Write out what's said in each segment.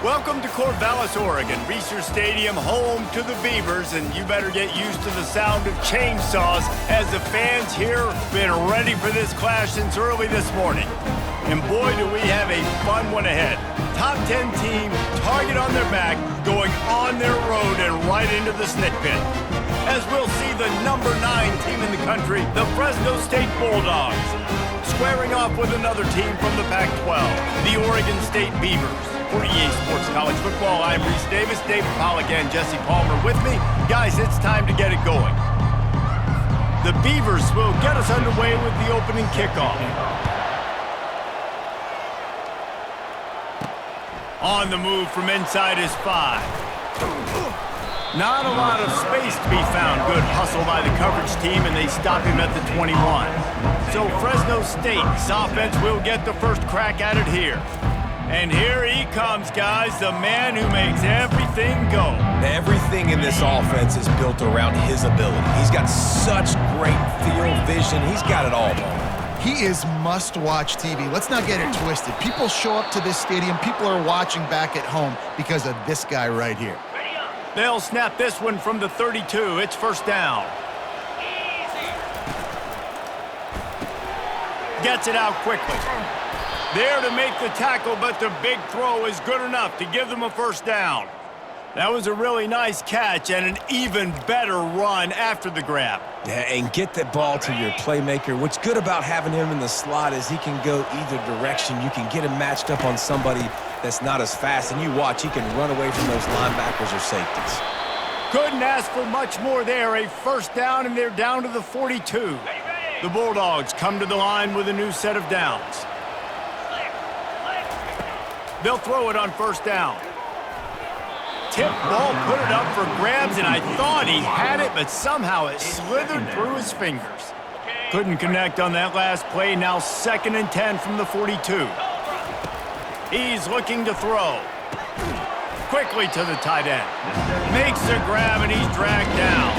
Welcome to Corvallis, Oregon, Research Stadium, home to the Beavers, and you better get used to the sound of chainsaws as the fans here have been ready for this clash since early this morning. And boy, do we have a fun one ahead. Top 10 team, target on their back, going on their road and right into the snake pit. As we'll see the number 9 team in the country, the Fresno State Bulldogs, squaring off with another team from the Pac-12, the Oregon State Beavers. For EA Sports College Football, I'm Reese Davis, David Pollack, and Jesse Palmer with me. Guys, it's time to get it going. The Beavers will get us underway with the opening kickoff. On the move from inside is 5. Not a lot of space to be found. Good hustle by the coverage team, and they stop him at the 21. So Fresno State's offense will get the first crack at it here. And here he comes, guys, the man who makes everything go. Everything in this offense is built around his ability. He's got such great field vision. He's got it all, man. He is must-watch TV. Let's not get it twisted. People show up to this stadium. People are watching back at home because of this guy right here. They'll snap this one from the 32. It's first down. Gets it out quickly. There to make the tackle, but the big throw is good enough to give them a first down. That was a really nice catch and an even better run after the grab. Yeah, and get the ball to your playmaker. What's good about having him in the slot is he can go either direction. You can get him matched up on somebody that's not as fast, and you watch, he can run away from those linebackers or safeties. Couldn't ask for much more there. A first down, and they're down to the 42. The Bulldogs come to the line with a new set of downs. They'll throw it on first down. Tip ball, put it up for grabs, and I thought he had it, but somehow it slithered through his fingers. Couldn't connect on that last play. Now 2nd and 10 from the 42. He's looking to throw. Quickly to the tight end. Makes the grab, and he's dragged down.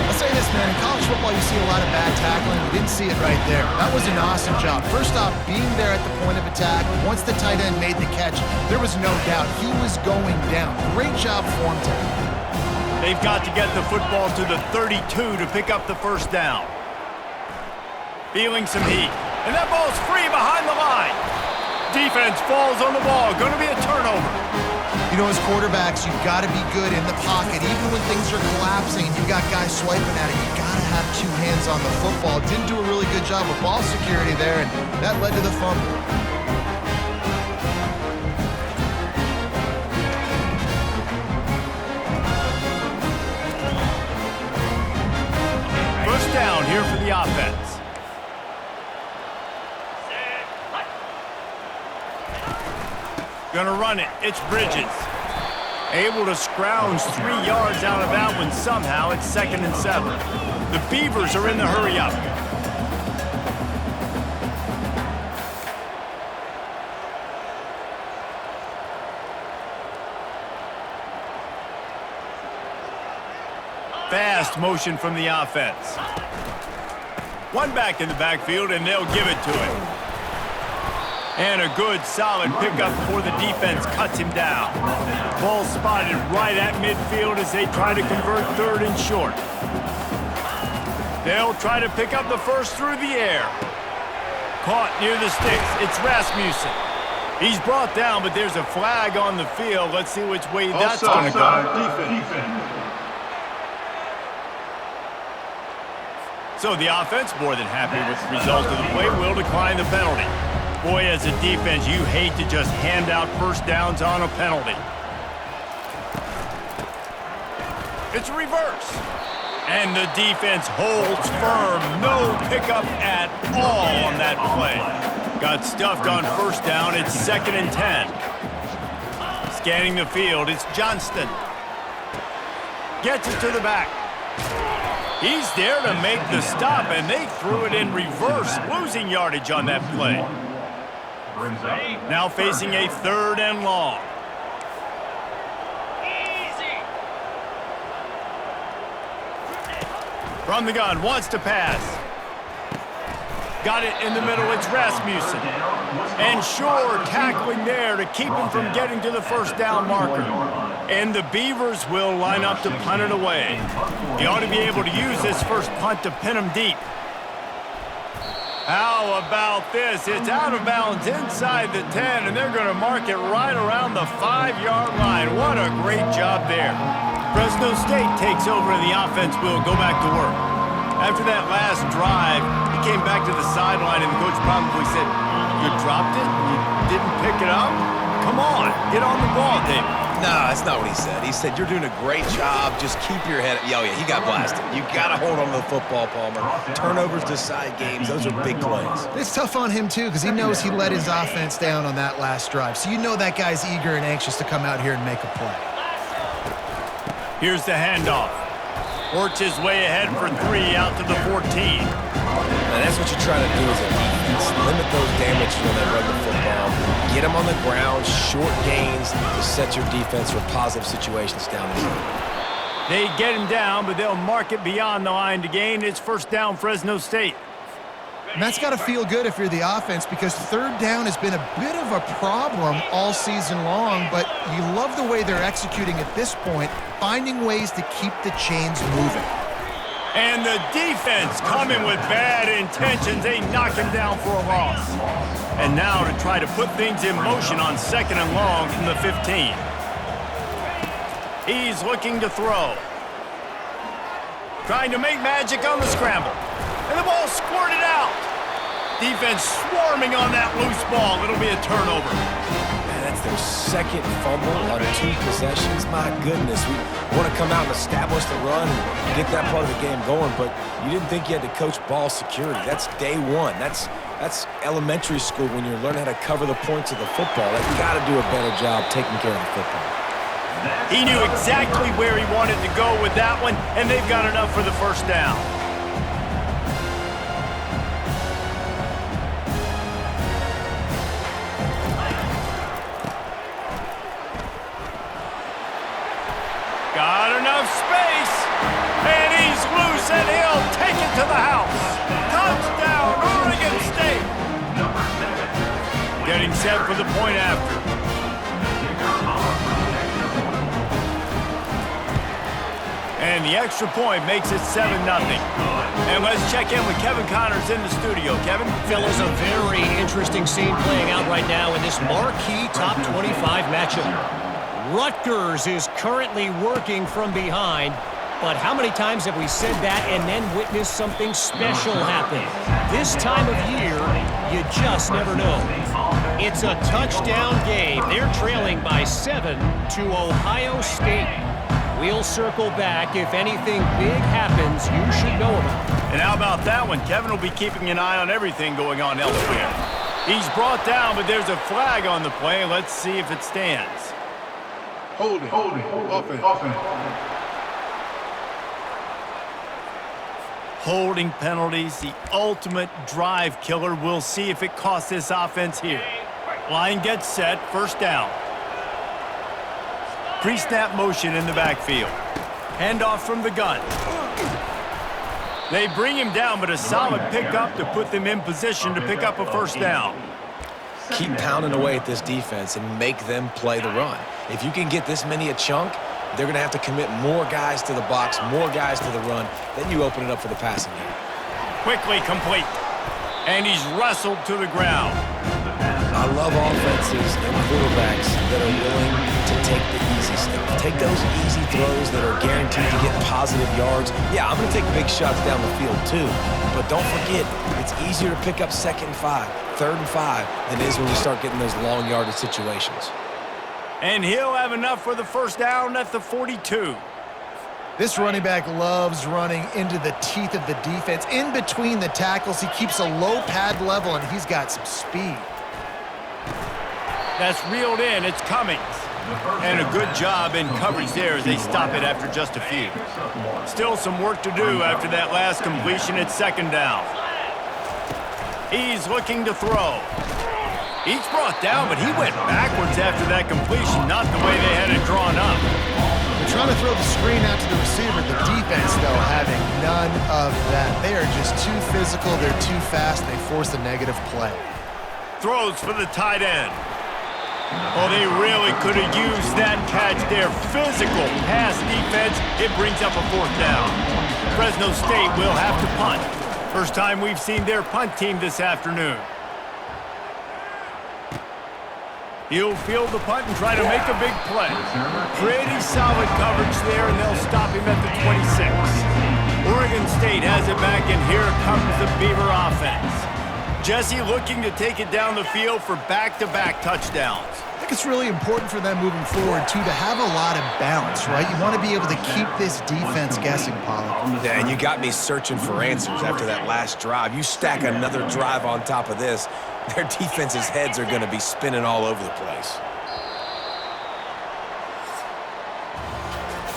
I'll say this, man. In college football, you see a lot of bad tackling. We didn't see it right there. That was an awesome job. First off, being there at the point of attack. Once the tight end made the catch, there was no doubt he was going down. Great job for him to. They've got to get the football to the 32 to pick up the first down. Feeling some heat. And that ball's free behind the line. Defense falls on the ball. Going to be a turnover. You know, as quarterbacks, you've got to be good in the pocket. Even when things are collapsing and you've got guys swiping at it, you've got to have 2 hands on the football. Didn't do a really good job of ball security there, and that led to the fumble. First down here for the offense. Gonna run it. It's Bridges. Able to scrounge 3 yards out of that one somehow. It's 2nd and 7. The Beavers are in the hurry up. Fast motion from the offense. One back in the backfield, and they'll give it to him. And a good, solid pickup before the defense cuts him down. Ball spotted right at midfield as they try to convert 3rd and short. They'll try to pick up the first through the air. Caught near the sticks. It's Rasmussen. He's brought down, but there's a flag on the field. Let's see which way that's going to go. So the offense, more than happy with the result of the play, will decline the penalty. Boy, as a defense, you hate to just hand out first downs on a penalty. It's a reverse. And the defense holds firm. No pickup at all on that play. Got stuffed on first down. It's 2nd and 10. Scanning the field, it's Johnston. Gets it to the back. He's there to make the stop, and they threw it in reverse, losing yardage on that play. Now facing a 3rd and long. From the gun, wants to pass. Got it in the middle. It's Rasmussen. And Shore tackling there to keep him from getting to the first down marker. And the Beavers will line up to punt it away. He ought to be able to use this first punt to pin him deep. How about this? It's out of bounds inside the 10, and they're going to mark it right around the 5-yard line. What a great job there. Fresno State takes over, and the offense will go back to work. After that last drive, he came back to the sideline, and the coach probably said, "You dropped it? You didn't pick it up? Come on, get on the ball, David." No, that's not what he said. He said, "You're doing a great job. Just keep your head up." Oh, yeah, he got blasted. You got to hold on to the football, Palmer. Turnovers decide games. Those are big plays. It's tough on him, too, because he knows he let his offense down on that last drive. So you know that guy's eager and anxious to come out here and make a play. Here's the handoff. Works his way ahead for 3 out to the 14. And that's what you're trying to do as a defense. Limit those damages when they run the football. Get them on the ground, short gains to set your defense for positive situations down the field. They get him down, but they'll mark it beyond the line to gain. It's first down, Fresno State. And that's got to feel good if you're the offense, because third down has been a bit of a problem all season long, but you love the way they're executing at this point, finding ways to keep the chains moving. And the defense coming with bad intentions. They knock him down for a loss. And now to try to put things in motion on 2nd and long from the 15. He's looking to throw. Trying to make magic on the scramble. And the ball squirted out. Defense swarming on that loose ball. It'll be a turnover. Man, that's their second fumble on 2 possessions. My goodness, we want to come out and establish the run and get that part of the game going, but you didn't think you had to coach ball security. That's day one. That's elementary school when you're learning how to cover the points of the football. They've got to do a better job taking care of the football. He knew exactly where he wanted to go with that one, and they've got enough for the first down. Got enough space, and he's loose, and he'll take it to the house. Touchdown, Oregon State. Getting set for the point after. And the extra point makes it 7-0. And let's check in with Kevin Connors in the studio. Kevin? Fellas, a very interesting scene playing out right now in this marquee top 25 matchup. Rutgers is currently working from behind, but how many times have we said that and then witnessed something special happen? This time of year, you just never know. It's a touchdown game. They're trailing by 7 to Ohio State. We'll circle back. If anything big happens, you should know about it. And how about that one? Kevin will be keeping an eye on everything going on elsewhere. He's brought down, but there's a flag on the play. Let's see if it stands. Holding, offense. Holding penalties, the ultimate drive killer. We'll see if it costs this offense here. Line gets set, first down. Pre-snap motion in the backfield. Handoff from the gun. They bring him down, but a solid pickup to put them in position to pick up a first down. Keep pounding away at this defense and make them play the run. If you can get this many a chunk, they're going to have to commit more guys to the box, more guys to the run. Then you open it up for the passing game. Quickly complete. And he's wrestled to the ground. I love offenses and quarterbacks that are willing to take the easy stuff. Take those easy throws that are guaranteed to get positive yards. Yeah, I'm going to take big shots down the field too. But don't forget, it's easier to pick up 2nd and 5, 3rd and 5 than it is when you start getting those long yardage situations. And he'll have enough for the first down at the 42. This running back loves running into the teeth of the defense. In between the tackles, he keeps a low pad level, and he's got some speed. That's reeled in. It's Cummings. And a good job in coverage there as they stop it after just a few. Still some work to do after that last completion at 2nd down. He's looking to throw. He's brought down, but he went backwards after that completion, not the way they had it drawn up. The trying to throw the screen out to the receiver. The defense, though, having none of that. They are just too physical. They're too fast. They force a negative play. Throws for the tight end. Oh, they really could have used that catch there. Physical pass defense. It brings up a 4th down. Fresno State will have to punt. First time we've seen their punt team this afternoon. He'll field the punt and try to make a big play. Pretty solid coverage there, and they'll stop him at the 26. Oregon State has it back, and here comes the Beaver offense. Jesse looking to take it down the field for back-to-back touchdowns. I think it's really important for them moving forward, too, to have a lot of balance, right? You want to be able to keep this defense guessing, Pollard. Yeah, and you got me searching for answers after that last drive. You stack another drive on top of this, their defense's heads are going to be spinning all over the place.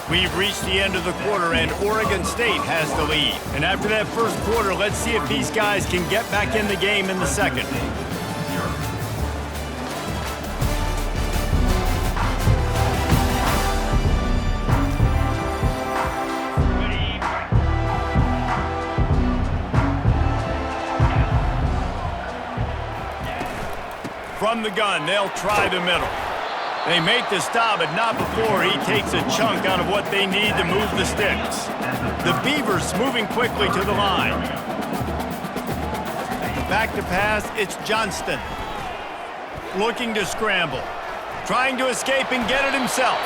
We've reached the end of the quarter, and Oregon State has the lead. And after that first quarter, let's see if these guys can get back in the game in the second. From the gun, they'll try the middle. They make the stop, but not before he takes a chunk out of what they need to move the sticks. The Beavers moving quickly to the line. Back to pass, it's Johnston. Looking to scramble. Trying to escape and get it himself.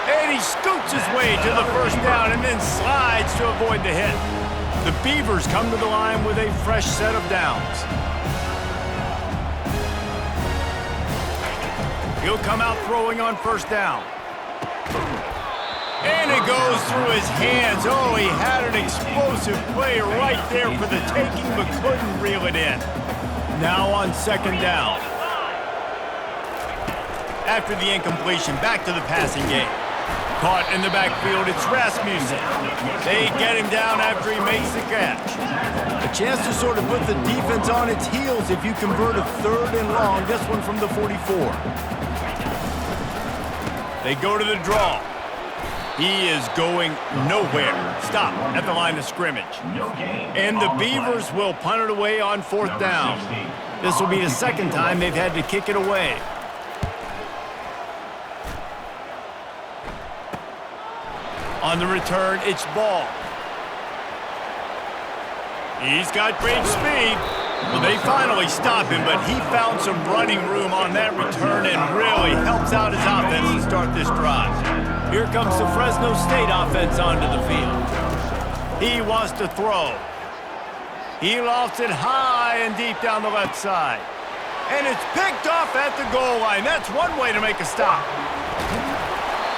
And he scoots his way to the first down and then slides to avoid the hit. The Beavers come to the line with a fresh set of downs. He'll come out throwing on first down. And it goes through his hands. Oh, he had an explosive play right there for the taking, but couldn't reel it in. Now on second down. After the incompletion, back to the passing game. Caught in the backfield, it's Rasmussen. They get him down after he makes the catch. A chance to sort of put the defense on its heels if you convert a 3rd and long, this one from the 44. They go to the draw. He is going nowhere. Stop at the line of scrimmage. And the Beavers will punt it away on 4th down. This will be the 2nd time they've had to kick it away. On the return, it's Ball. He's got great speed. Well, they finally stop him, but he found some running room on that return and really helps out his offense to start this drive. Here comes the Fresno State offense onto the field. He wants to throw. He lofts it high and deep down the left side. And it's picked off at the goal line. That's one way to make a stop.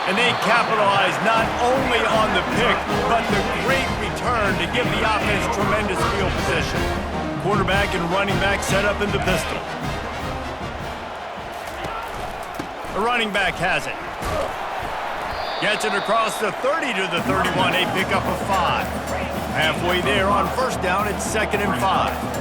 And they capitalize not only on the pick, but the great return to give the offense tremendous field position. Quarterback and running back set up in the pistol. The running back has it. Gets it across the 30 to the 31. They pick up a 5. Halfway there on first down, it's 2nd and 5.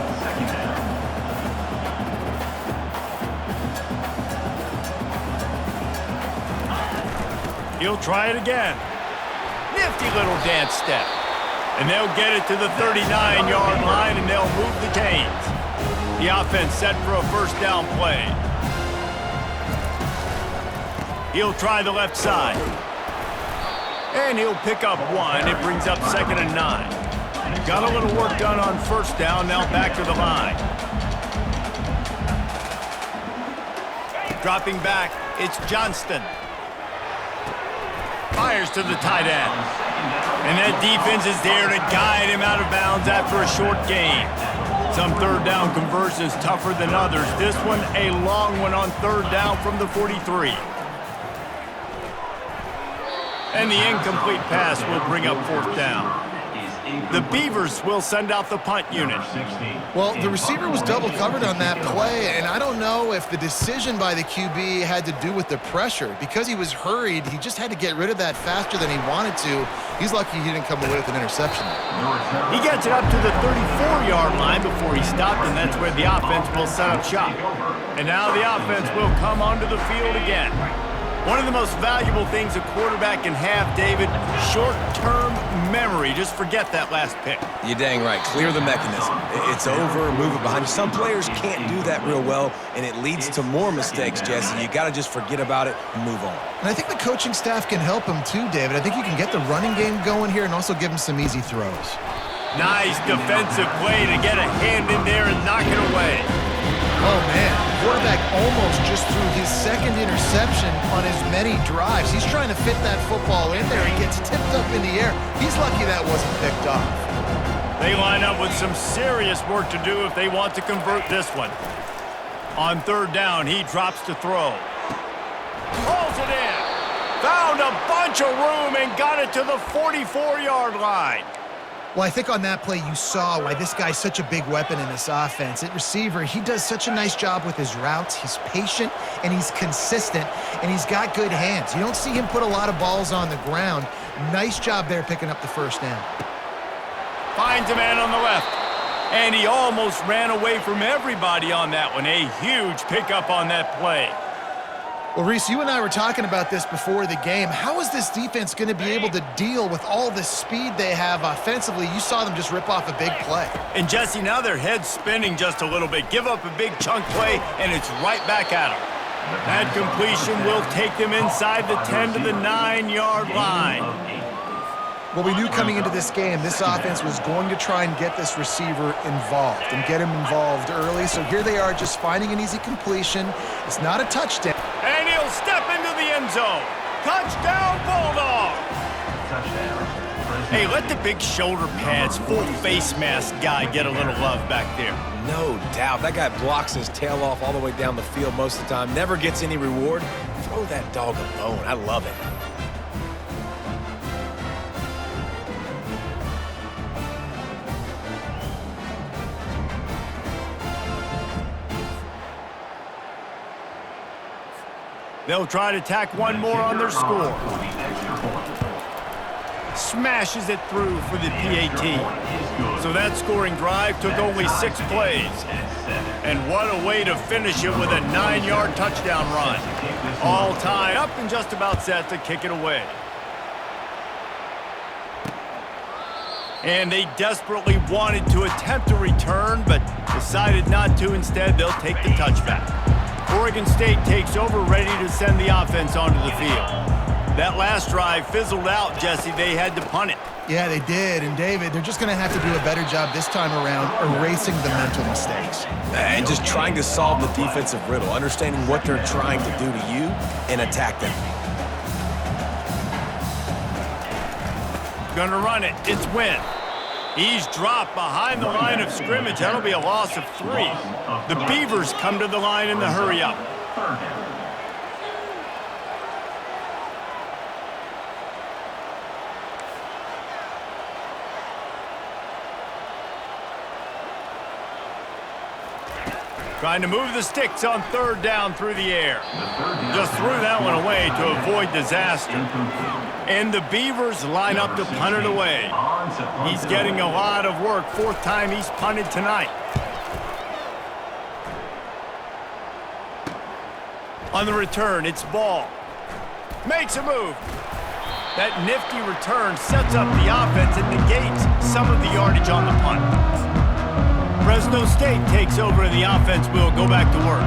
He'll try it again. Nifty little dance step. And they'll get it to the 39-yard line, and they'll move the chains. The offense set for a first down play. He'll try the left side. And he'll pick up 1. It brings up 2nd and 9. Got a little work done on first down, now back to the line. Dropping back, it's Johnston. Fires to the tight end. And that defense is there to guide him out of bounds after a short gain. Some 3rd down conversions tougher than others. This one a long one on 3rd down from the 43. And the incomplete pass will bring up 4th down. The Beavers will send out the punt unit. Well, the receiver was double covered on that play, and I don't know if the decision by the QB had to do with the pressure. Because he was hurried, he just had to get rid of that faster than he wanted to. He's lucky he didn't come away with an interception. He gets it up to the 34-yard line before he stopped, and that's where the offense will set up shop. And now the offense will come onto the field again. One of the most valuable things a quarterback can have, David, short-term memory. Just forget that last pick. You're dang right. Clear the mechanism. It's over, move it behind you. Some players can't do that real well, and it leads to more mistakes, Jesse. You got to just forget about it and move on. And I think the coaching staff can help him too, David. I think you can get the running game going here and also give him some easy throws. Nice defensive play to get a hand in there and knock it away. Oh, man. Quarterback almost just threw his second interception on as many drives. He's trying to fit that football in there. He gets tipped up in the air. He's lucky that wasn't picked off. They line up with some serious work to do if they want to convert this one. On third down, he drops to throw. Pulls it in. Found a bunch of room and got it to the 44-yard line. Well, I think on that play you saw why this guy's such a big weapon in this offense. At receiver, he does such a nice job with his routes. He's patient, and he's consistent, and he's got good hands. You don't see him put a lot of balls on the ground. Nice job there picking up the first down. Finds a man on the left, and he almost ran away from everybody on that one. A huge pickup on that play. Well, Reese, you and I were talking about this before the game. How is this defense going to be able to deal with all the speed they have offensively? You saw them just rip off a big play. And, Jesse, now their head's spinning just a little bit. Give up a big chunk play, and it's right back at them. That completion will take them inside the 10 to the 9-yard line. Well, we knew coming into this game, this offense was going to try and get this receiver involved and get him involved early. So here they are just finding an easy completion. It's not a touchdown. And he'll step into the end zone. Touchdown, Bulldog! Hey, let the big shoulder pads, full face mask guy get a little love back there. No doubt. That guy blocks his tail off all the way down the field most of the time. Never gets any reward. Throw that dog a bone. I love it. They'll try to tack one more on their score. Smashes it through for the PAT. So that scoring drive took only 6 plays. And what a way to finish it with a 9-yard touchdown run. All tied up and just about set to kick it away. And they desperately wanted to attempt a return, but decided not to. Instead, they'll take the touchback. Oregon State takes over, ready to send the offense onto the field. That last drive fizzled out, Jesse. They had to punt it. Yeah, they did. And, David, they're just going to have to do a better job this time around erasing the mental mistakes. And just trying to solve the defensive riddle, understanding what they're trying to do to you and attack them. Gonna run it. It's Wynn. He's dropped behind the line of scrimmage. That'll be a loss of 3. The Beavers come to the line in the hurry-up. Trying to move the sticks on third down through the air. Just threw that one away to avoid disaster. And the Beavers line up to punt it away. He's getting a lot of work. 4th time he's punted tonight. On the return, it's Ball. Makes a move. That nifty return sets up the offense and negates some of the yardage on the punt. Fresno State takes over and the offense will go back to work.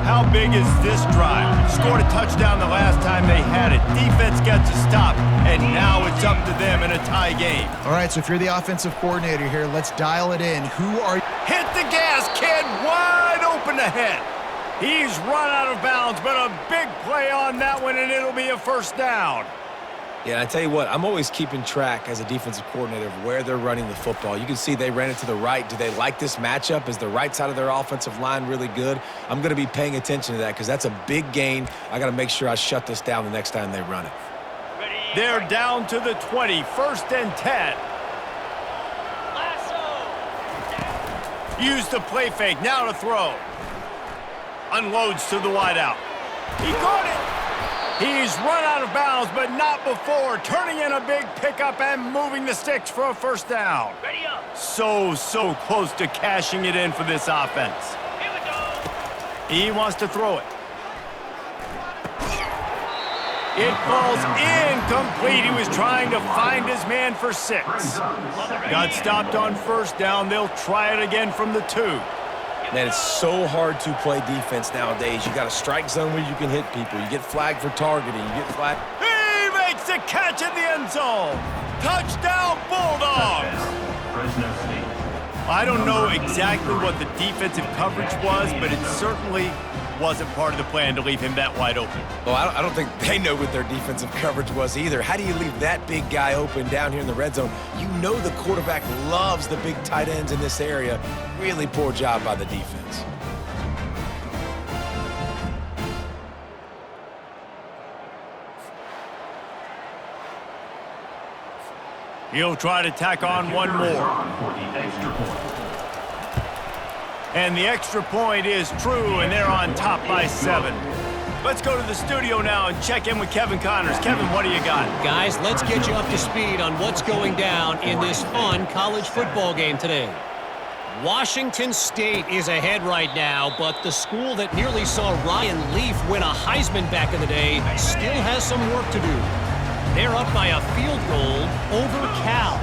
How big is this drive? Scored a touchdown the last time they had it. Defense gets a stop, and now it's up to them in a tie game. All right, so if you're the offensive coordinator here, let's dial it in. Who are you? Hit the gas, kid. Wide open ahead. He's run out of bounds, but a big play on that one, and it'll be a first down. Yeah, and I tell you what, I'm always keeping track as a defensive coordinator of where they're running the football. You can see they ran it to the right. Do they like this matchup? Is the right side of their offensive line really good? I'm going to be paying attention to that because that's a big gain. I got to make sure I shut this down the next time they run it. They're down to the 20, 1st and 10. Use the play fake, now to throw. Unloads to the wideout. He caught it. He's run out of bounds, but not before. Turning in a big pickup and moving the sticks for a first down. So close to cashing it in for this offense. Here we go. He wants to throw it. It falls incomplete. He was trying to find his man for 6. Got stopped on first down. They'll try it again from the 2. Man, it's so hard to play defense nowadays. You got a strike zone where you can hit people. You get flagged for targeting. You get flagged. He makes a catch in the end zone. Touchdown, Bulldogs. I don't know exactly what the defensive coverage was, but it certainly wasn't part of the plan to leave him that wide open. Well, I don't think they know what their defensive coverage was either. How do you leave that big guy open down here in the red zone? You know the quarterback loves the big tight ends in this area. Really poor job by the defense. He'll try to tack on one more. And the extra point is true, and they're on top by 7. Let's go to the studio now and check in with Kevin Connors. Kevin, what do you got? Guys, let's get you up to speed on what's going down in this fun college football game today. Washington State is ahead right now, but the school that nearly saw Ryan Leaf win a Heisman back in the day still has some work to do. They're up by a field goal over Cal.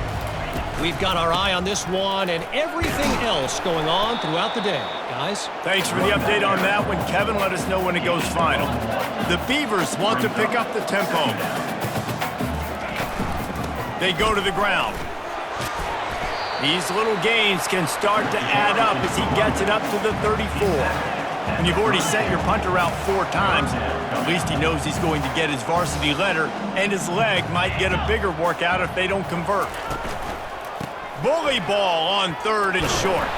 We've got our eye on this one and everything else going on throughout the day. Guys? Thanks for the update on that one, Kevin. Let us know when it goes final. The Beavers want to pick up the tempo. They go to the ground. These little gains can start to add up as he gets it up to the 34. And you've already sent your punter out 4 times. At least he knows he's going to get his varsity letter, and his leg might get a bigger workout if they don't convert. Bully ball on 3rd and short.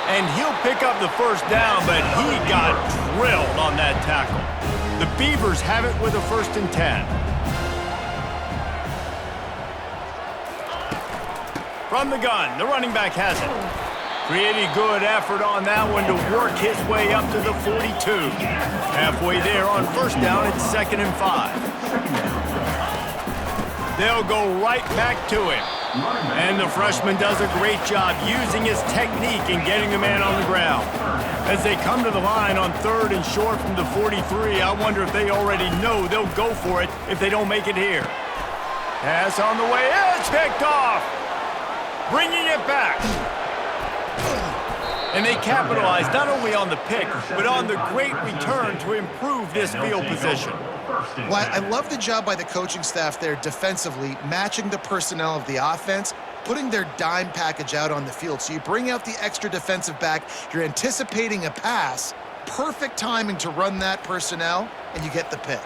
And he'll pick up the first down, but he got drilled on that tackle. The Beavers have it with a 1st and 10. From the gun, the running back has it. Pretty good effort on that one to work his way up to the 42. Halfway there on 1st down, it's 2nd and 5. They'll go right back to him. And the freshman does a great job using his technique and getting the man on the ground. As they come to the line on 3rd and short from the 43, I wonder if they already know they'll go for it if they don't make it here. Pass on the way, it's picked off. Bringing it back. And they capitalize not only on the pick, but on the great return to improve this field position. Well, I love the job by the coaching staff there defensively, matching the personnel of the offense, putting their dime package out on the field. So you bring out the extra defensive back, you're anticipating a pass, perfect timing to run that personnel, and you get the pick.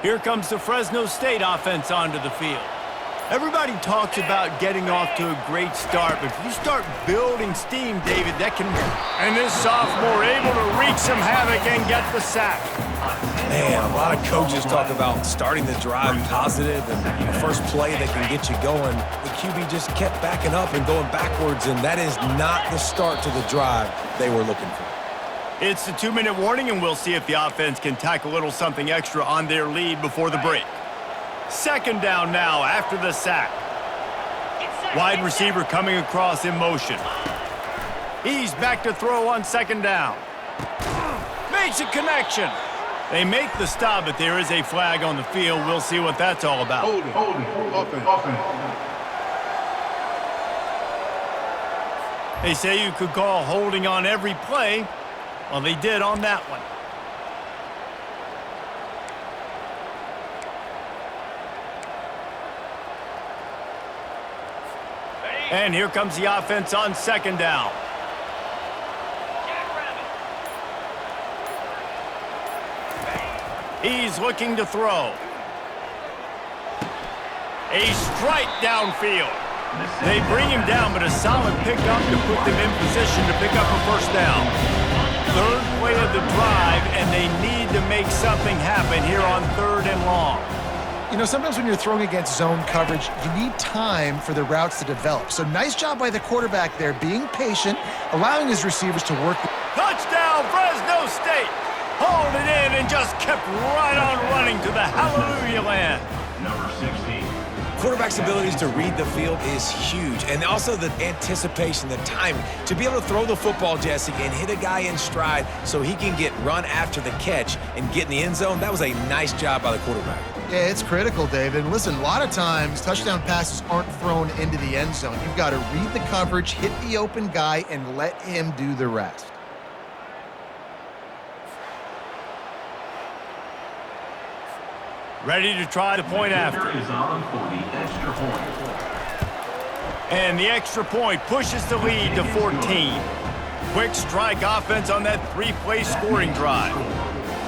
Here comes the Fresno State offense onto the field. Everybody talks about getting off to a great start, but if you start building steam, David, that can... And this sophomore able to wreak some havoc and get the sack. Man, a lot of coaches talk about starting the drive positive and the first play that can get you going. The QB just kept backing up and going backwards, and that is not the start to the drive they were looking for. It's the 2-minute warning, and we'll see if the offense can tack a little something extra on their lead before the break. 2nd down now after the sack. Wide receiver coming across in motion. He's back to throw on 2nd down. Makes a connection. They make the stop, but there is a flag on the field. We'll see what that's all about. Holding, offense. They say you could call holding on every play. Well, they did on that one. And here comes the offense on 2nd down. He's looking to throw. A strike downfield. They bring him down, but a solid pickup to put them in position to pick up a 1st down. 3rd play of the drive, and they need to make something happen here on 3rd and long. You know, sometimes when you're throwing against zone coverage, you need time for the routes to develop. So nice job by the quarterback there, being patient, allowing his receivers to work. Touchdown, Fresno State! Hauled it in and just kept right on running to the hallelujah land. Number 16. Quarterback's abilities to read the field is huge, and also the anticipation, the timing. To be able to throw the football, Jesse, and hit a guy in stride so he can get run after the catch and get in the end zone, that was a nice job by the quarterback. Yeah, it's critical, David. And listen, a lot of times touchdown passes aren't thrown into the end zone. You've got to read the coverage, hit the open guy, and let him do the rest. Ready to try the point after. And the extra point pushes the lead to 14. Quick strike offense on that three-play scoring drive.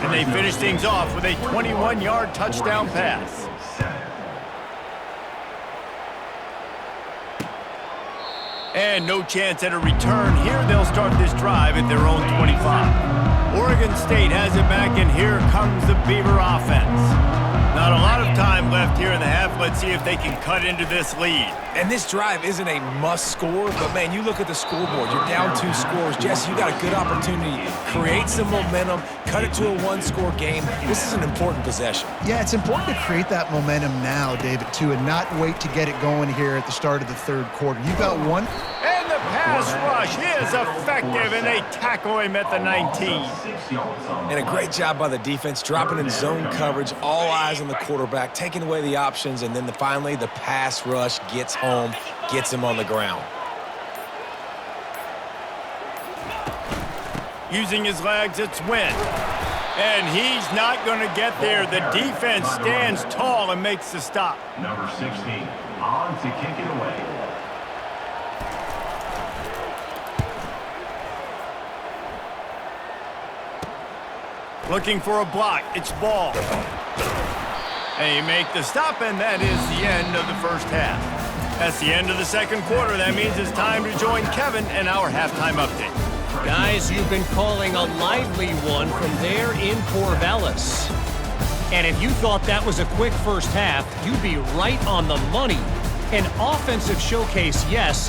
And they finish things off with a 21-yard touchdown pass. And no chance at a return. Here they'll start this drive at their own 25. Oregon State has it back, and here comes the Beaver offense. Not a lot of time left here in the half. Let's see if they can cut into this lead. And this drive isn't a must score, but man, you look at the scoreboard. You're down 2 scores. Jesse, you got a good opportunity. Create some momentum. Cut it to a 1-score game. This is an important possession. Yeah, it's important to create that momentum now, David, too, and not wait to get it going here at the start of the third quarter. You've got one. And the pass rush is effective, and they tackle him at the 19. And a great job by the defense, dropping in zone coverage, all eyes on the quarterback, taking away the options, and then finally the pass rush gets home, gets him on the ground. Using his legs, it's Wynn. And he's not going to get there. The defense stands tall and makes the stop. Number 16, on to kick it away. Looking for a block. It's Ball. They make the stop, and that is the end of the first half. That's the end of the second quarter. That means it's time to join Kevin and our halftime update. Guys, you've been calling a lively one from there in Corvallis. And if you thought that was a quick first half, you'd be right on the money. An offensive showcase, yes,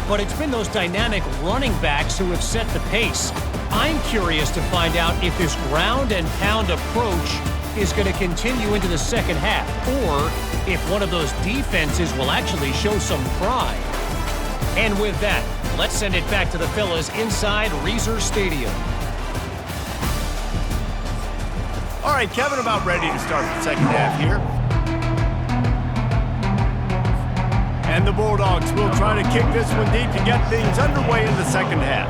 but it's been those dynamic running backs who have set the pace. I'm curious to find out if this ground and pound approach is going to continue into the second half, or if one of those defenses will actually show some pride. And with that, let's send it back to the fellas inside Reser Stadium. All right, Kevin, about ready to start the second half here. And the Bulldogs will try to kick this one deep to get things underway in the second half.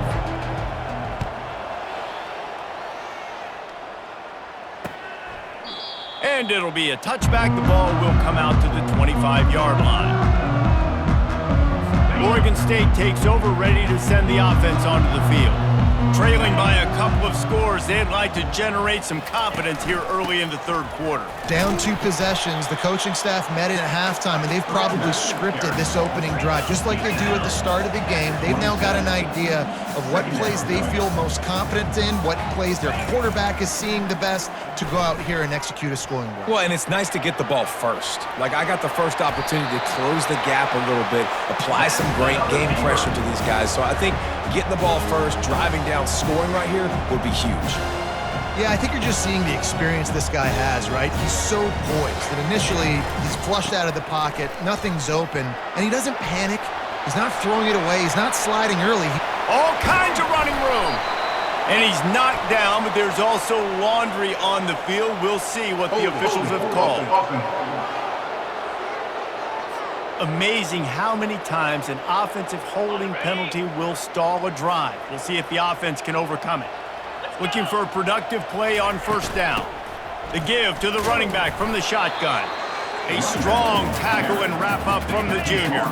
And it'll be a touchback. The ball will come out to the 25-yard line. Oregon State takes over, ready to send the offense onto the field. Trailing by a couple of scores, they'd like to generate some confidence here early in the third quarter. Down 2 possessions, the coaching staff met in at halftime, and they've probably scripted this opening drive. Just like they do at the start of the game, they've now got an idea of what plays they feel most confident in, what plays their quarterback is seeing the best to go out here and execute a scoring drive. Well, and it's nice to get the ball first. Like, I got the first opportunity to close the gap a little bit, apply some great game pressure to these guys. So I think getting the ball first, driving down, scoring right here would be huge. Yeah, I think you're just seeing the experience this guy has, right? He's so poised that initially he's flushed out of the pocket, nothing's open, and he doesn't panic. He's not throwing it away. He's not sliding early. All kinds of running room. And he's knocked down, but there's also laundry on the field. We'll see what the officials have called. Amazing how many times an offensive holding penalty will stall a drive. We'll see if the offense can overcome it. Looking for a productive play on first down. The give to the running back from the shotgun. A strong tackle and wrap up from the junior.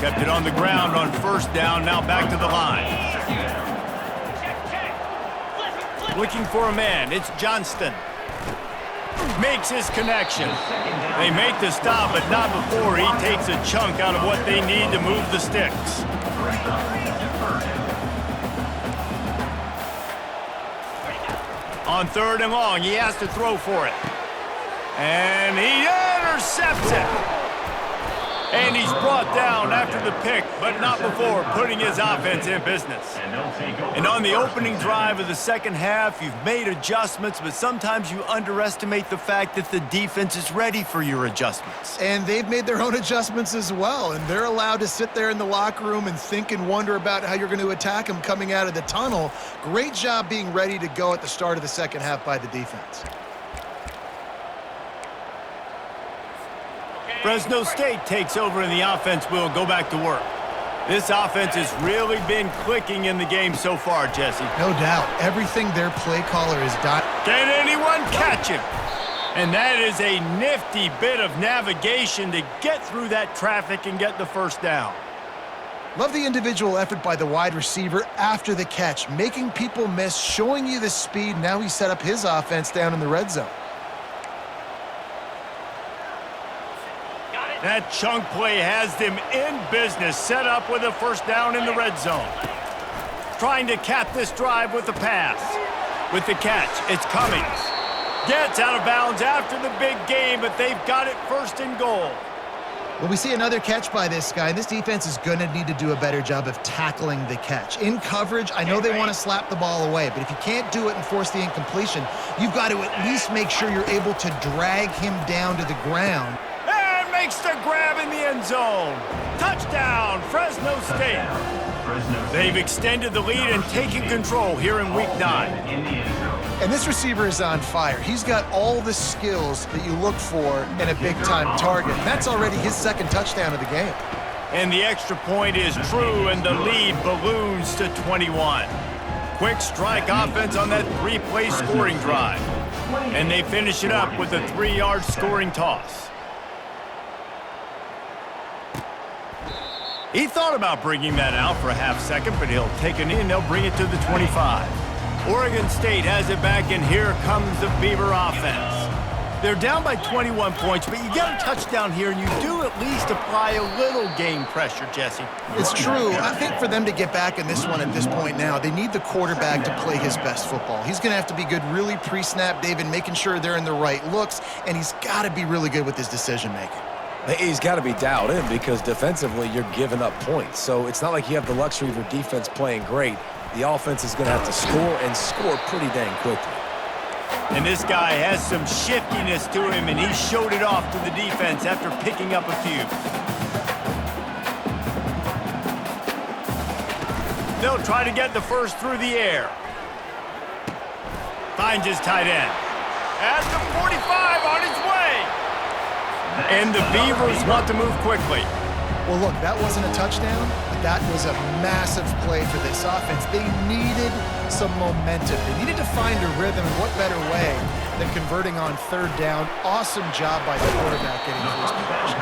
Kept it on the ground on first down, now back to the line. Looking for a man, it's Johnston. Makes his connection. They make the stop, but not before he takes a chunk out of what they need to move the sticks. On third and long, he has to throw for it. And he intercepts it. And he's brought down after the pick, but not before putting his offense in business. And on the opening drive of the second half, you've made adjustments, but sometimes you underestimate the fact that the defense is ready for your adjustments. And they've made their own adjustments as well, and they're allowed to sit there in the locker room and think and wonder about how you're going to attack them coming out of the tunnel. Great job being ready to go at the start of the second half by the defense. Fresno State takes over and the offense will go back to work. This offense has really been clicking in the game so far, Jesse. No doubt. Everything their play caller has done. Can anyone catch him? And that is a nifty bit of navigation to get through that traffic and get the first down. Love the individual effort by the wide receiver after the catch, making people miss, showing you the speed. Now he set up his offense down in the red zone. That chunk play has them in business, set up with a first down in the red zone. Trying to cap this drive with the pass. With the catch, it's Cummings. Gets out of bounds after the big game, but they've got it first and goal. Well, we see another catch by this guy. This defense is going to need to do a better job of tackling the catch. In coverage, I know they want to slap the ball away, but if you can't do it and force the incompletion, you've got to at least make sure you're able to drag him down to the ground. Makes the grab in the end zone. Touchdown, Fresno State. They've extended the lead and taken control here in Week 9. And this receiver is on fire. He's got all the skills that you look for in a big-time target. And that's already his second touchdown of the game. And the extra point is true, and the lead balloons to 21. Quick strike offense on that three-play scoring drive. And they finish it up with a 3-yard scoring toss. He thought about bringing that out for a half second, but he'll take it in. They'll bring it to the 25. Oregon State has it back, and here comes the Beaver offense. They're down by 21 points, but you get a touchdown here, and you do at least apply a little game pressure, Jesse. It's true. I think for them to get back in this one at this point now, they need the quarterback to play his best football. He's going to have to be good really pre-snap, David, making sure they're in the right looks, and he's got to be really good with his decision-making. He's got to be dialed in because defensively you're giving up points. So it's not like you have the luxury of your defense playing great. The offense is going to have to score and score pretty dang quickly. And this guy has some shiftiness to him, and he showed it off to the defense after picking up a few. They'll try to get the first through the air. Finds his tight end. At the 45 on his way. And the Beavers want to move quickly. Well, look, that wasn't a touchdown, but that was a massive play for this offense. They needed some momentum. They needed to find a rhythm, and what better way than converting on third down. Awesome job by the quarterback getting through his progression.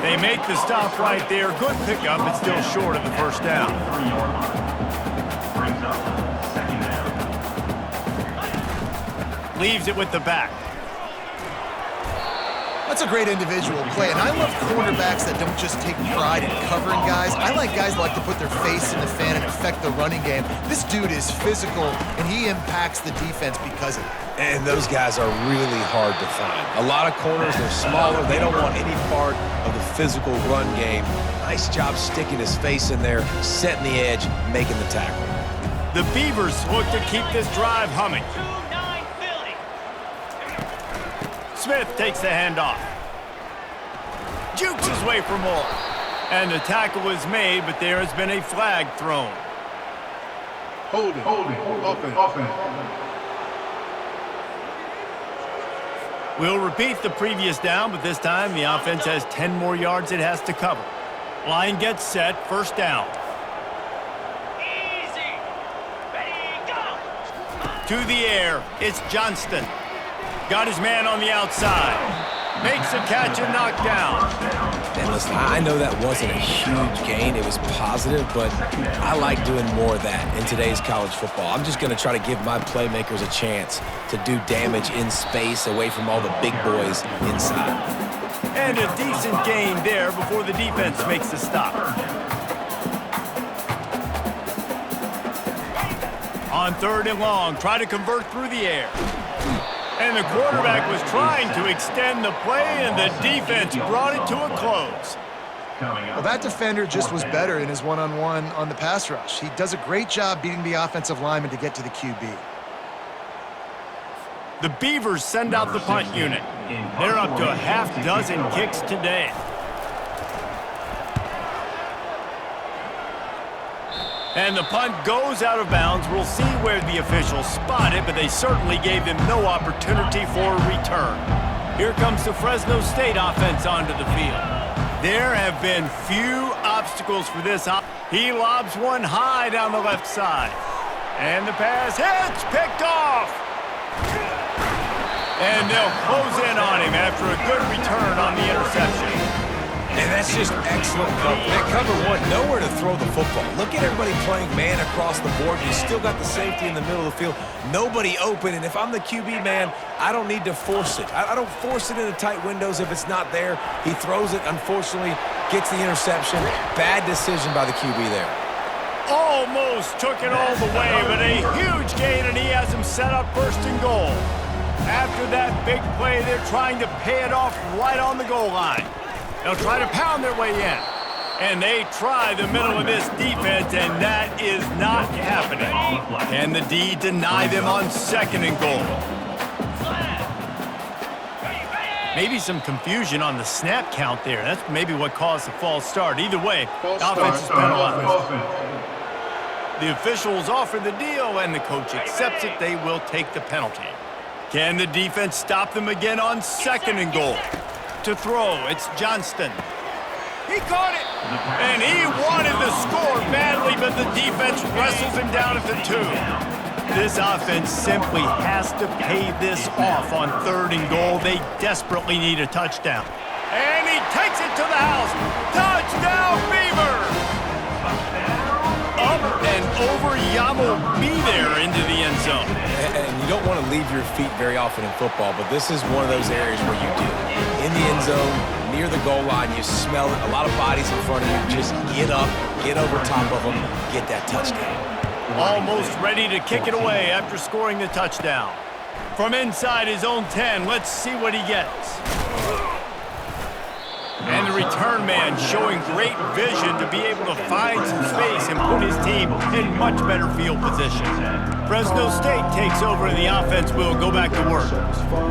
They make the stop right there. Good pickup, but still short of the first down. Leaves it with the back. That's a great individual play, and I love cornerbacks that don't just take pride in covering guys. I like guys that like to put their face in the fan and affect the running game. This dude is physical, and he impacts the defense because of it. And those guys are really hard to find. A lot of corners, they're smaller. They don't want any part of the physical run game. Nice job sticking his face in there, setting the edge, making the tackle. The Beavers look to keep this drive humming. Smith takes the handoff. Jukes his way for more. And the tackle is made, but there has been a flag thrown. Holding. Offense. We'll repeat the previous down, but this time the offense has 10 more yards it has to cover. Line gets set, first down. Easy. Ready, go. To the air, it's Johnston. Got his man on the outside. Makes a catch and knocked down. And listen, I know that wasn't a huge gain. It was positive, but I like doing more of that in today's college football. I'm just going to try to give my playmakers a chance to do damage in space away from all the big boys inside. And a decent gain there before the defense makes the stop. On third and long, try to convert through the air. And the quarterback was trying to extend the play, and the defense brought it to a close. Well, that defender just was better in his one-on-one on the pass rush. He does a great job beating the offensive lineman to get to the QB. The Beavers send out the punt unit. They're up to a half dozen kicks today. And the punt goes out of bounds. We'll see where the officials spot it, but they certainly gave them no opportunity for a return. Here comes the Fresno State offense onto the field. There have been few obstacles for this. He lobs one high down the left side. And the pass hits, picked off. And they'll close in on him after a good return on the interception. And that's just excellent cover. That cover one, nowhere to throw the football. Look at everybody playing man across the board. You still got the safety in the middle of the field. Nobody open. And if I'm the QB man, I don't need to force it. I don't force it into tight windows if it's not there. He throws it, unfortunately, gets the interception. Bad decision by the QB there. Almost took it all the way, but a huge gain, and he has him set up first and goal. After that big play, they're trying to pay it off right on the goal line. They'll try to pound their way in. And they try the middle of this defense, and that is not happening. Can the D deny them on second and goal? Maybe some confusion on the snap count there. That's maybe what caused the false start. Either way, offense is penalized. The officials offer the deal, and the coach accepts it. They will take the penalty. Can the defense stop them again on second and goal? To throw, it's Johnston. He caught it! And he wanted the score badly, but the defense wrestles him down at the 2. This offense simply has to pay this off on third and goal. They desperately need a touchdown. And he takes it to the house. Touchdown, Beavers! Up and over, Yamo be there into the end zone. And you don't want to leave your feet very often in football, but this is one of those areas where you do. In the end zone, near the goal line, you smell it. A lot of bodies in front of you. Just get up, get over top of them, get that touchdown. Almost ready to kick it away after scoring the touchdown. From inside his own 10, let's see what he gets. And the return man showing great vision to be able to find some space and put his team in much better field position. Fresno State takes over and the offense will go back to work.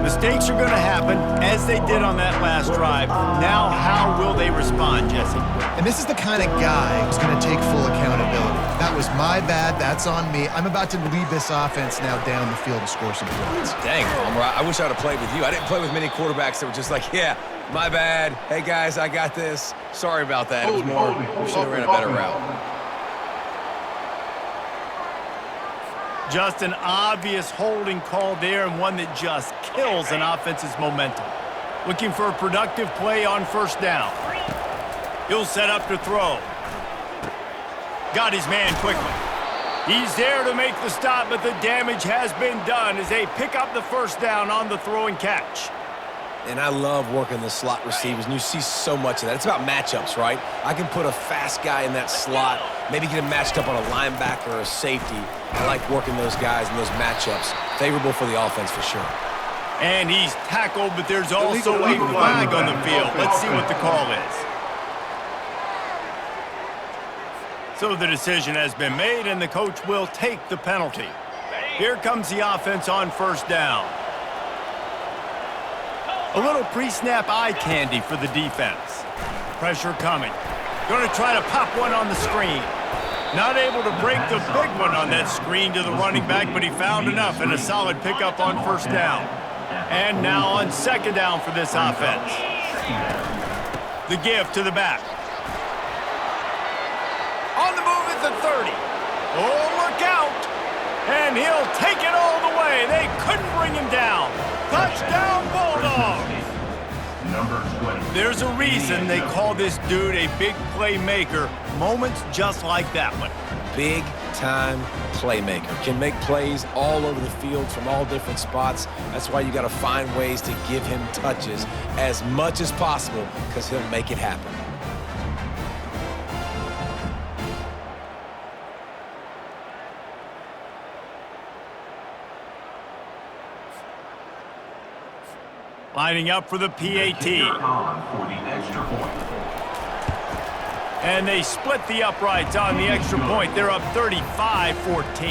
Mistakes are going to happen as they did on that last drive. Now how will they respond, Jesse? And this is the kind of guy who's going to take full accountability. That was my bad. That's on me. I'm about to lead this offense now down the field and score some points. Dang, Homer, I wish I would have played with you. I didn't play with many quarterbacks that were just like, yeah, my bad. Hey, guys, I got this. Sorry about that. It was more, we should have ran a better route. Just an obvious holding call there, and one that just kills an offense's momentum. Looking for a productive play on first down. He'll set up to throw. Got his man quickly. He's there to make the stop, but the damage has been done as they pick up the first down on the throw and catch. And I love working the slot receivers, and you see so much of that. It's about matchups, right? I can put a fast guy in that slot, maybe get him matched up on a linebacker or a safety. I like working those guys in those matchups. Favorable for the offense for sure. And he's tackled, but there's also a flag on the field. Let's see what the call is. So the decision has been made, and the coach will take the penalty. Here comes the offense on first down. A little pre-snap eye candy for the defense. Pressure coming. Going to try to pop one on the screen. Not able to break the big one on that screen to the running back, but he found enough and a solid pickup on first down. And now on second down for this offense. The give to the back. On the move at the 30. Oh, look out. And he'll take it all the way. They couldn't bring him down. Touchdown, Bulldogs. Number 20. There's a reason they call this dude a big playmaker. Moments just like that one. Big-time playmaker. Can make plays all over the field from all different spots. That's why you got to find ways to give him touches as much as possible, because he'll make it happen. Lining up for the PAT. On for the extra point. And they split the uprights on the extra point. They're up 35-14.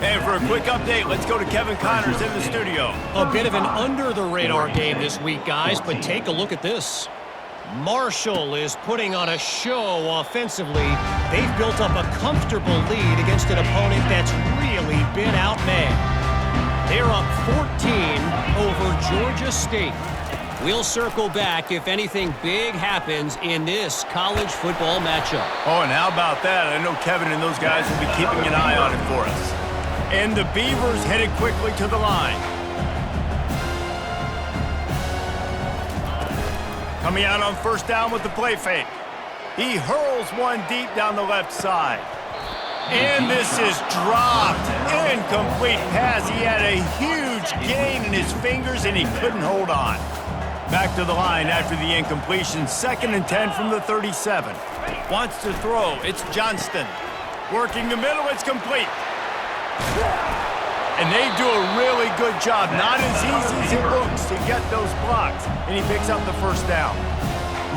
And for a quick update, let's go to Kevin Connors in the studio. A bit of an under-the-radar game this week, guys, but take a look at this. Marshall is putting on a show offensively. They've built up a comfortable lead against an opponent that's really been outmanned. They're up 14 over Georgia State. We'll circle back if anything big happens in this college football matchup. Oh, and how about that? I know Kevin and those guys will be keeping an eye on it for us. And the Beavers headed quickly to the line. Coming out on first down with the play fake. He hurls one deep down the left side. And this is dropped. Incomplete pass. He had a huge gain in his fingers, and he couldn't hold on. Back to the line after the incompletion. 2nd and 10 from the 37. Wants to throw. It's Johnston. Working the middle. It's complete. And they do a really good job. Not as easy as it looks to get those blocks. And he picks up the first down.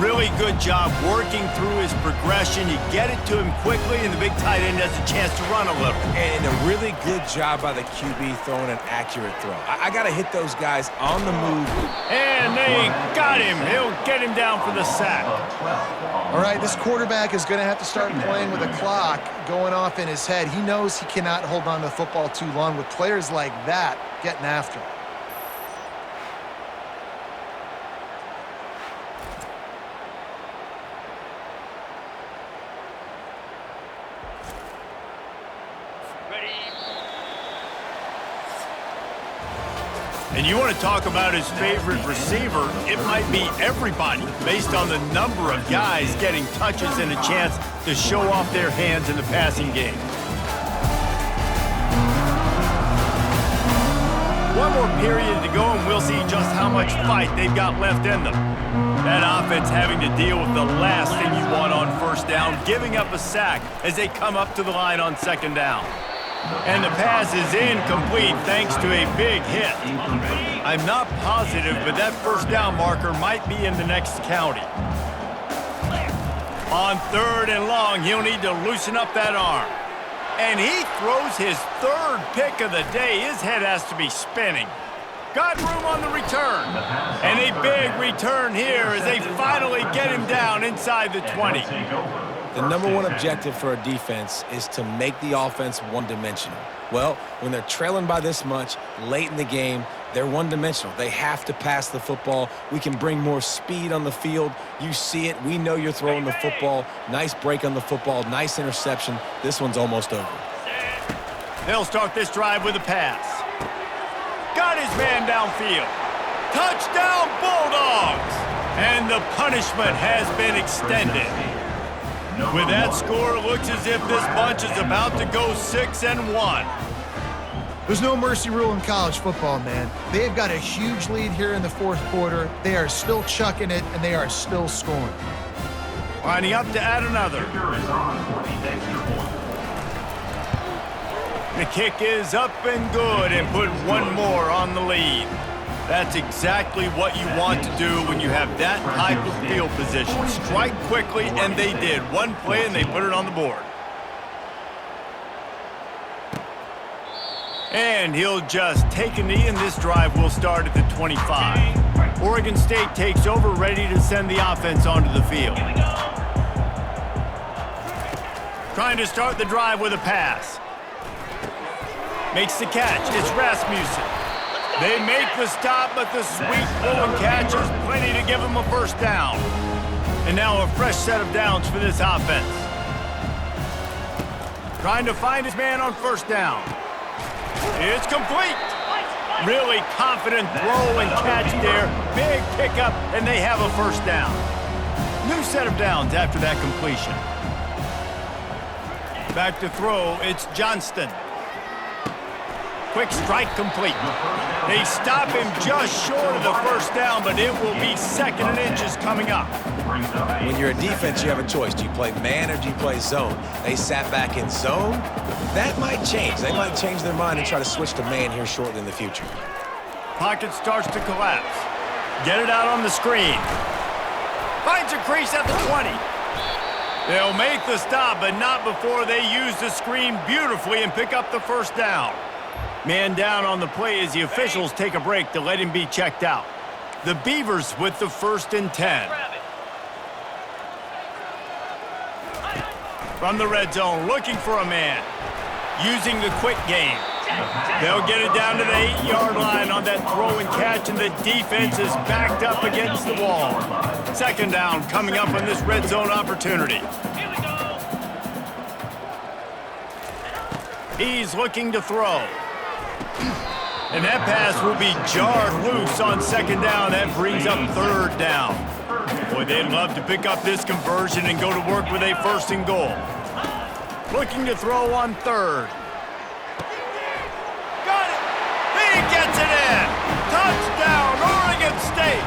Really good job working through his progression. You get it to him quickly, and the big tight end has a chance to run a little. And a really good job by the QB throwing an accurate throw. I got to hit those guys on the move. And they got him. He'll get him down for the sack. All right, this quarterback is going to have to start playing with a clock going off in his head. He knows he cannot hold on to the football too long with players like that getting after him. And you want to talk about his favorite receiver, it might be everybody based on the number of guys getting touches and a chance to show off their hands in the passing game. One more period to go, and we'll see just how much fight they've got left in them. That offense having to deal with the last thing you want on first down, giving up a sack as they come up to the line on 2nd down. And the pass is incomplete thanks to a big hit. I'm not positive, but that first down marker might be in the next county. On 3rd and long, he'll need to loosen up that arm. And he throws his 3rd pick of the day. His head has to be spinning. Got room on the return. And a big return here as they finally get him down inside the 20. The #1 objective for a defense is to make the offense one-dimensional. Well, when they're trailing by this much late in the game, they're one-dimensional. They have to pass the football. We can bring more speed on the field. You see it. We know you're throwing the football. Nice break on the football. Nice interception. This one's almost over. They'll start this drive with a pass. Got his man downfield. Touchdown, Bulldogs! And the punishment has been extended. With that score, it looks as if this bunch is about to go 6-1. There's no mercy rule in college football, man. They've got a huge lead here in the 4th quarter. They are still chucking it, and they are still scoring. Lining up to add another. The kick is up and good and put one more on the lead. That's exactly what you want to do when you have that type of field position. Strike quickly, and they did. One play, and they put it on the board. And he'll just take a knee, and this drive will start at the 25. Oregon State takes over, ready to send the offense onto the field. Trying to start the drive with a pass. Makes the catch. It's Rasmussen. They make the stop, but the sweet blowing catch is plenty to give them a first down. And now a fresh set of downs for this offense. Trying to find his man on first down. It's complete. Really confident throw and catch there. Big pickup, and they have a first down. New set of downs after that completion. Back to throw, it's Johnston. Quick strike complete. They stop him just short of the first down, but it will be 2nd and inches coming up. When you're a defense, you have a choice. Do you play man or do you play zone? They sat back in zone. That might change. They might change their mind and try to switch to man here shortly in the future. Pocket starts to collapse. Get it out on the screen. Finds a crease at the 20. They'll make the stop, but not before they use the screen beautifully and pick up the first down. Man down on the play as the officials take a break to let him be checked out. The Beavers with the 1st and 10. From the red zone, looking for a man. Using the quick game. They'll get it down to the 8-yard line on that throw and catch, and the defense is backed up against the wall. 2nd down coming up on this red zone opportunity. He's looking to throw. And that pass will be jarred loose on 2nd down. That brings up 3rd down. Boy, they'd love to pick up this conversion and go to work with a 1st and goal. Looking to throw on 3rd. Got it! He gets it in! Touchdown, Oregon State!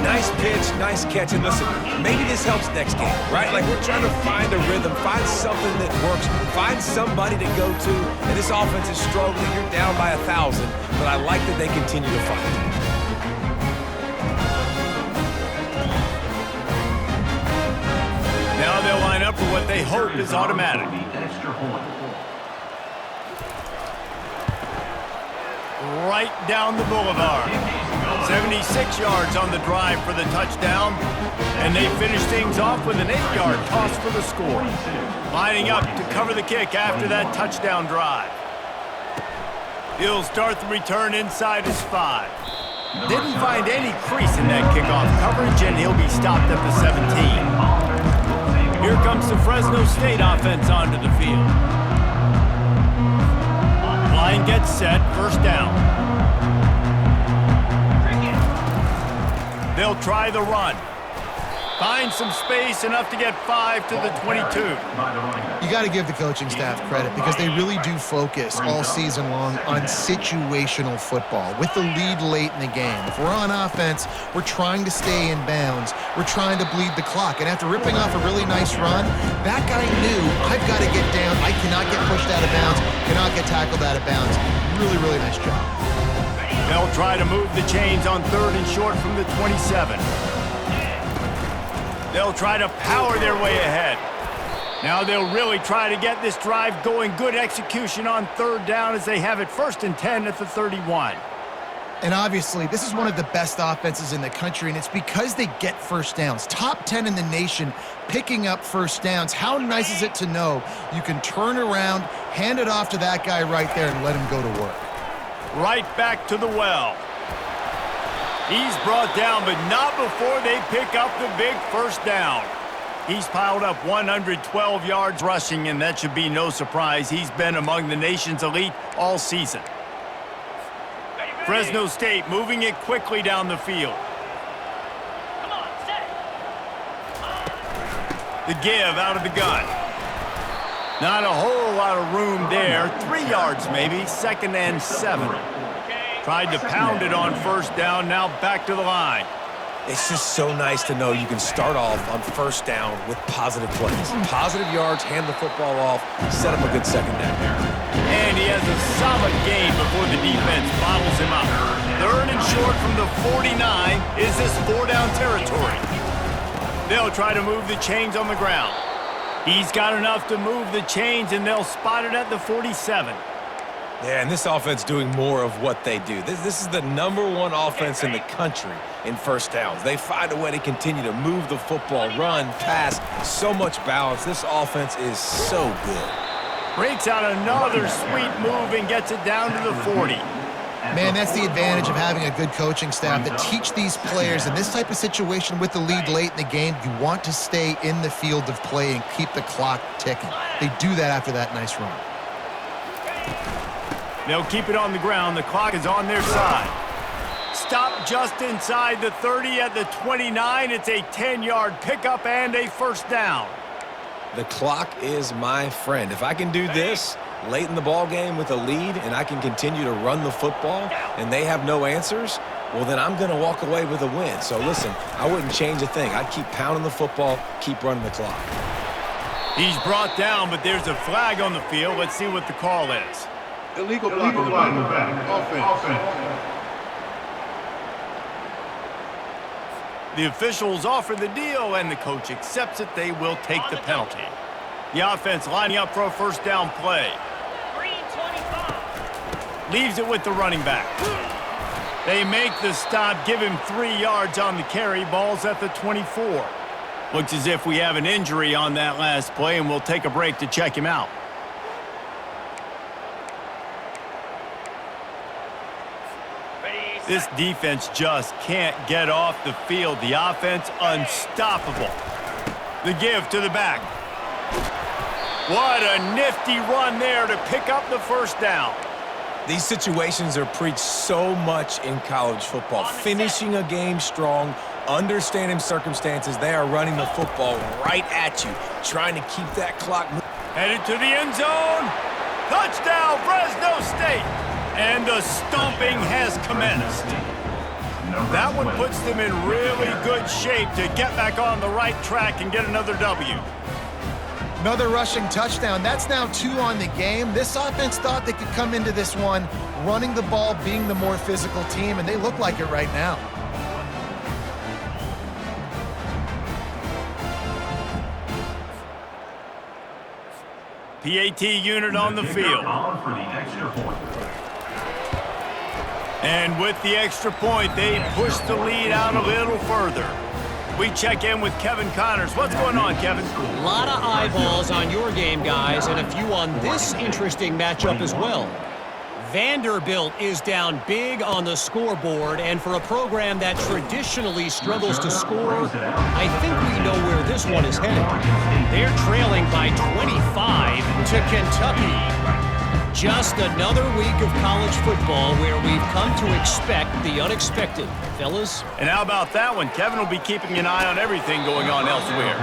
Nice pitch, nice catch. And listen, maybe this helps next game, right? Like, we're trying to find a rhythm, find something that works, find somebody to go to. And this offense is struggling. You're down by 1,000, but I like that they continue to fight. Now they'll line up for what they hope is automatic. Right down the boulevard. 76 yards on the drive for the touchdown. And they finish things off with an 8-yard toss for the score. Lining up to cover the kick after that touchdown drive. He'll start the return inside his 5. Didn't find any crease in that kickoff coverage, and he'll be stopped at the 17. Here comes the Fresno State offense onto the field. Line gets set, 1st down. They'll try the run. Find some space, enough to get 5 to the 22. You got to give the coaching staff credit because they really do focus all season long on situational football with the lead late in the game. If we're on offense, we're trying to stay in bounds. We're trying to bleed the clock. And after ripping off a really nice run, that guy knew, I've got to get down. I cannot get pushed out of bounds, cannot get tackled out of bounds. Really, really nice job. They'll try to move the chains on 3rd and short from the 27. They'll try to power their way ahead. Now they'll really try to get this drive going. Good execution on 3rd down as they have it 1st and 10 at the 31. And obviously, this is one of the best offenses in the country, and it's because they get 1st downs. Top 10 in the nation picking up 1st downs. How nice is it to know you can turn around, hand it off to that guy right there, and let him go to work. Right back to the well. He's brought down, but not before they pick up the big 1st down. He's piled up 112 yards rushing, and that should be no surprise. He's been among the nation's elite all season. Fresno State moving it quickly down the field. The give out of the gun. Not a whole lot of room there. 3 yards maybe, 2nd and 7. Tried to pound it on 1st down, now back to the line. It's just so nice to know you can start off on 1st down with positive plays. Positive yards, hand the football off, set up a good 2nd down. And he has a solid game before the defense bottles him up. 3rd and short from the 49 is this 4-down territory. They'll try to move the chains on the ground. He's got enough to move the chains, and they'll spot it at the 47. Yeah, and this offense doing more of what they do. This is the #1 offense in the country in 1st downs. They find a way to continue to move the football, run, pass, so much balance. This offense is so good. Breaks out another sweet move and gets it down to the 40. Man, that's the advantage of having a good coaching staff that teach these players in this type of situation with the lead late in the game. You want to stay in the field of play and keep the clock ticking. They do that after that nice run. They'll keep it on the ground. The clock is on their side. Stop just inside the 30 at the 29. It's a 10-yard pickup and a 1st down. The clock is my friend. If I can do this late in the ball game with a lead and I can continue to run the football and they have no answers, well, then I'm going to walk away with a win. So, listen, I wouldn't change a thing. I'd keep pounding the football, keep running the clock. He's brought down, but there's a flag on the field. Let's see what the call is. Illegal block in the back. Offense. The officials offer the deal, and the coach accepts it. They will take the penalty. The offense lining up for a first down play. 325. Leaves it with the running back. They make the stop, give him 3 yards on the carry. Ball's at the 24. Looks as if we have an injury on that last play, and we'll take a break to check him out. This defense just can't get off the field. The offense unstoppable. The give to the back. What a nifty run there to pick up the first down. These situations are preached so much in college football. Finishing a game strong, understanding circumstances. They are running the football right at you, trying to keep that clock moving. Headed to the end zone. Touchdown, Fresno State. And the stomping has commenced. That one puts them in really good shape to get back on the right track and get another W. Another rushing touchdown. That's now 2 on the game. This offense thought they could come into this one running the ball, being the more physical team, and they look like it right now. PAT unit on the field. And with the extra point, they push the lead out a little further. We check in with Kevin Connors. What's going on, Kevin? A lot of eyeballs on your game, guys, and a few on this interesting matchup as well. Vanderbilt is down big on the scoreboard, and for a program that traditionally struggles to score, I think we know where this one is headed. They're trailing by 25 to Kentucky. Just another week of college football where we've come to expect the unexpected, fellas. And how about that one? Kevin will be keeping an eye on everything going on elsewhere.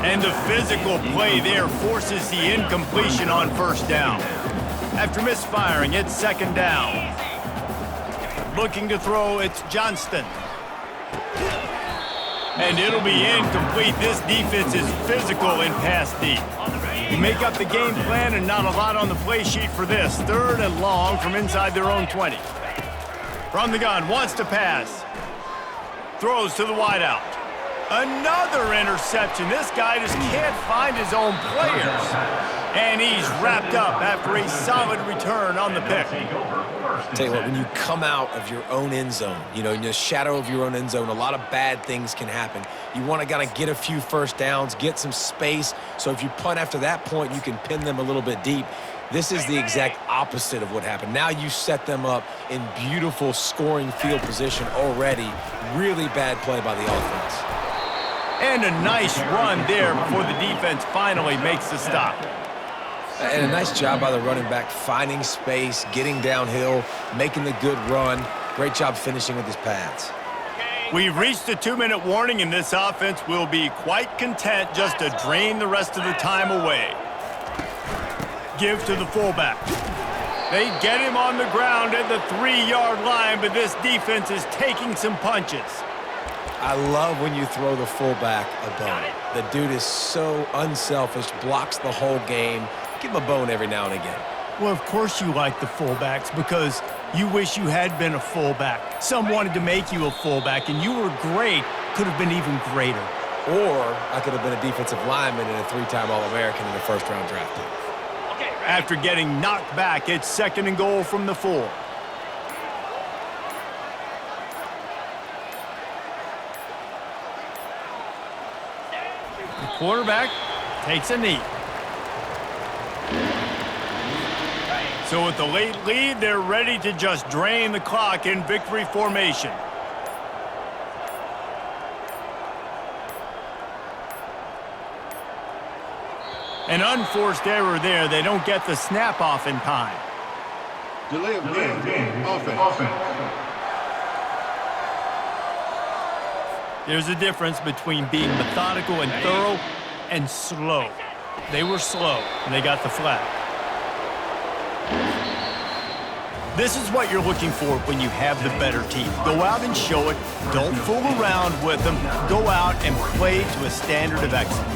And the physical play there forces the incompletion on first down. After misfiring, it's second down. Looking to throw, it's Johnston. And it'll be incomplete. This defense is physical in pass deep. You make up the game plan and not a lot on the play sheet for this. 3rd and long from inside their own 20. From the gun, wants to pass. Throws to the wideout. Another interception. This guy just can't find his own players. And he's wrapped up after a solid return on the pick. Tell you what, when you come out of your own end zone, you know, in the shadow of your own end zone, a lot of bad things can happen. You want to kind of get a few first downs, get some space, so if you punt after that point, you can pin them a little bit deep. This is the exact opposite of what happened. Now you set them up in beautiful scoring field position already. Really bad play by the offense. And a nice run there before the defense finally makes the stop. And a nice job by the running back, finding space, getting downhill, making the good run. Great job finishing with his pads. We've reached a 2-minute warning, and this offense will be quite content just to drain the rest of the time away. Give to the fullback. They get him on the ground at the 3-yard line, but this defense is taking some punches. I love when you throw the fullback a bone. The dude is so unselfish, blocks the whole game. Give him a bone every now and again. Well, of course you like the fullbacks because you wish you had been a fullback. Some wanted to make you a fullback, and you were great. Could have been even greater. Or I could have been a defensive lineman and a 3-time All-American in the first-round draft. After getting knocked back, it's 2nd and goal from the 4. The quarterback takes a knee. So with the late lead, they're ready to just drain the clock in victory formation. An unforced error there. They don't get the snap off in time. Delay of game. Offense. There's a difference between being methodical and thorough and slow. They were slow, and they got the flag. This is what you're looking for when you have the better team. Go out and show it. Don't fool around with them. Go out and play to a standard of excellence.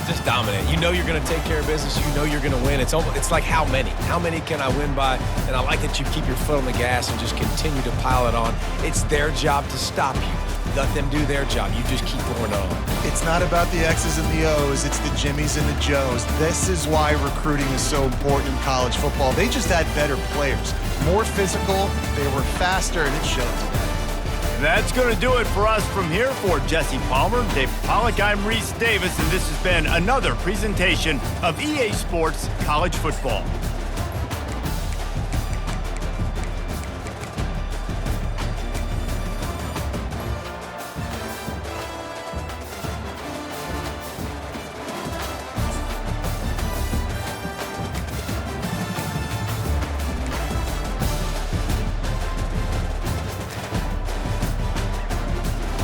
Just dominate. You know you're going to take care of business. You know you're going to win. It's like how many? How many can I win by? And I like that you keep your foot on the gas and just continue to pile it on. It's their job to stop you. Let them do their job. You just keep going on. It's not about the X's and the O's. It's the Jimmies and the Joes. This is why recruiting is so important in college football. They just had better players, more physical, they were faster, and it showed today. That's going to do it for us from here. For Jesse Palmer, Dave Pollack, I'm Reese Davis, and this has been another presentation of EA Sports College Football.